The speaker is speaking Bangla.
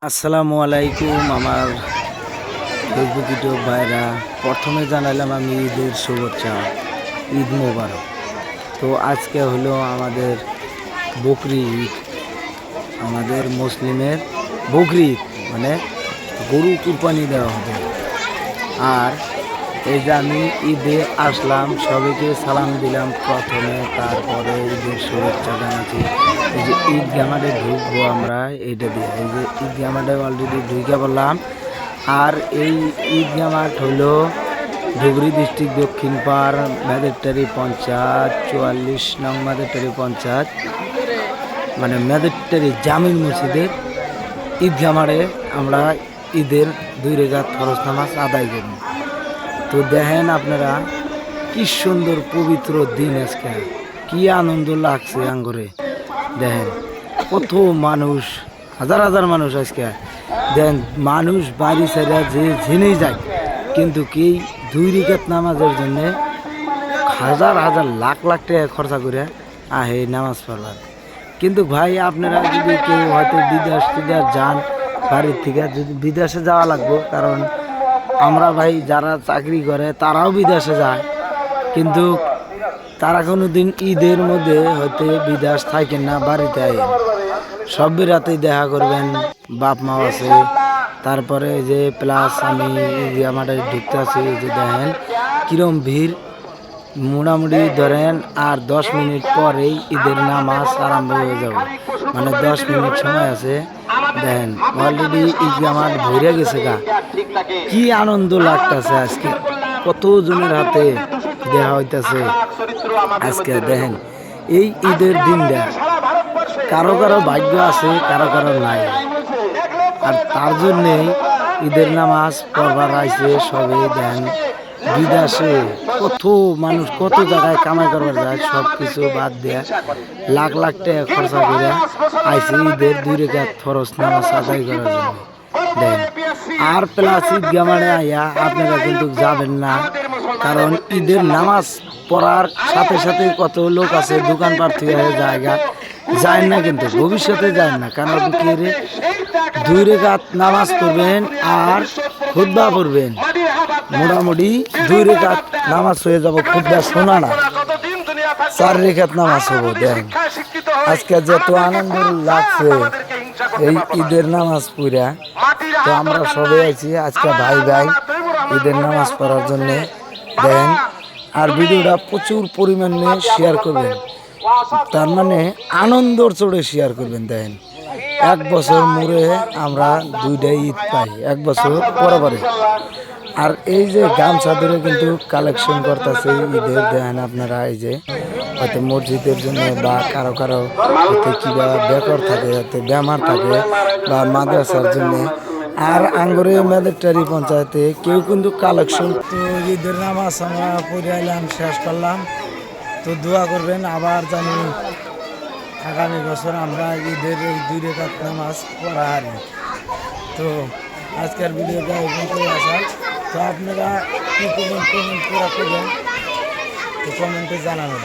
আসসালামু আলাইকুম আমার ফেসবুক ইউটিউব ভাইরা। প্রথমে জানালাম আমি ঈদের শুভেচ্ছা, ঈদ মোবারক। তো আজকে হলো আমাদের বকরি ঈদ, আমাদের মুসলিমের বকরি ঈদ মানে গরু কুরবানি দেওয়া হবে। আর এই যে আমি ঈদে আসলাম, সবাইকে সালাম দিলাম প্রথমে, তারপরে ঈদের শুভেচ্ছা জানাচ্ছি। এই যে ঈদগাহ মাঠে ঢুকবো আমরা, এইটা দিয়ে এই যে ঈদগাহ মাঠে অলরেডি ঢুকে পড়লাম। আর এই ঈদগাহ মাঠ হলো ধুবড়ী ডিস্ট্রিক্ট দক্ষিণ পাড় মেদেরটারি পঞ্চায়েত 44 নং মেদেরটারি পঞ্চায়েত, মানে মেদেরটারি জামিন মসজিদের ঈদগাহ মাঠে আমরা ঈদের 2 রাকাত ফরজ নামাজ আদায় করি। তো দেখেন আপনারা কি সুন্দর পবিত্র দিন, আজকে কি আনন্দ লাগছে আঙ্গরে। দেখেন কত মানুষ, হাজার হাজার মানুষ আজকে। দেখেন মানুষ বাড়ি ছেড়ে যে জেনেই যায়, কিন্তু কি 2 রাকাত নামাজের জন্যে হাজার হাজার লাখ লাখ টাকা খরচা করে আহে নামাজ পড়বার। কিন্তু ভাই আপনারা যদি কেউ হয়তো বিদেশ যান, বাড়ির থেকে যদি বিদেশে যাওয়া লাগবে, কারণ আমরা ভাই যারা চাকরি করে তারাও বিদেশে যায়, কিন্তু তারা কোনো দিন ঈদের মধ্যে হয়তো বিদেশ থাকেন না, বাড়িতে আইন সব রাতেই দেখা করবেন, বাপ মাও আছে। তারপরে যে প্লাস আমি আমাদের ঢুকতে আছি, যে দেখেন কিরম ভিড়। মোটামুটি ধরেন আর 10 মিনিট পরেই ঈদের নামাজ আরম্ভ হয়ে যাবে, মানে 10 মিনিট সময় আছে। দেখেন অলরেডি ঈদগাহ মাঠ ভরে গেছে গা। কি আনন্দ লাগতেছে আজকে, কত জনের হাতে দেওয়া হইতেছে আজকে। দেখেন এই ঈদের দিনটা কারো কারো ভাগ্য আছে, কারো কারো নাই। আর তার জন্যেই ঈদের নামাজ পড়বার আইছে সবে। দেন বিদেশে কত মানুষ কত জায়গায় কামাই করবার যায়, সব কিছু বাদ দেয়া লাখ লাখ টাকা খরচা করে আইছে ঈদের 2 রাকাত ফরজ নামাজ আদায় করার জন্য। দেন আর প্লাস ঈদগাহ মাঠে আইয়া আপনারা কিন্তু যাবেন না, কারণ ঈদের নামাজ পড়ার সাথে সাথে কত লোক আছে দোকানপাট থেকে জায়গা যায় না, কিন্তু ভবিষ্যতে যায় না। কারণ আপনি কি রে 2 রাকাত নামাজ পড়বেন আর খুতবা পড়বেন, মোটামুটি 2 রাকাত নামাজ হয়ে যাব। খুতবা শোনা না, 4 রাকাত নামাজ হবো। দেন আজকে যত আনন্দ লাগছে এই ঈদের নামাজ পড়া। তো আমরা সবাই আছি আজকে ভাই ভাই ঈদের নামাজ পড়ার জন্য। দেন আর ভিডিওটা প্রচুর পরিমাণে শেয়ার করবেন, তার মানে আনন্দর চড়ে শেয়ার করবেন। দেখেন 1 বছর মুড়ে আমরা 2টা ঈদ পাই, 1 বছর পরে পরে। আর এই যে গামছা ধরে কিন্তু কালেকশন করতেছে ঈদের। দেখেন আপনারা এই যে হয়তো মসজিদের জন্য বা কারো কারো হয়তো কিবা বেকর থাকে, হয়তো বেমার থাকে, বা মাদ্রাসার জন্য। আর আঙ্গরে মেদেরটারি পঞ্চায়েতে কেউ কিন্তু কালেকশন। তো ঈদের নামাজ আমরা পড়ে আইলাম, শেষ করলাম। তো দোয়া করবেন আবার জানি আগামী বছর আমরা ঈদের এই 2 রাকাত নামাজ পড়া হারি। তো আজকের ভিডিওটা এখানে আসার। তো আপনারা কী কমেন্ট করে করবেন, তো কমেন্টে জানাবেন।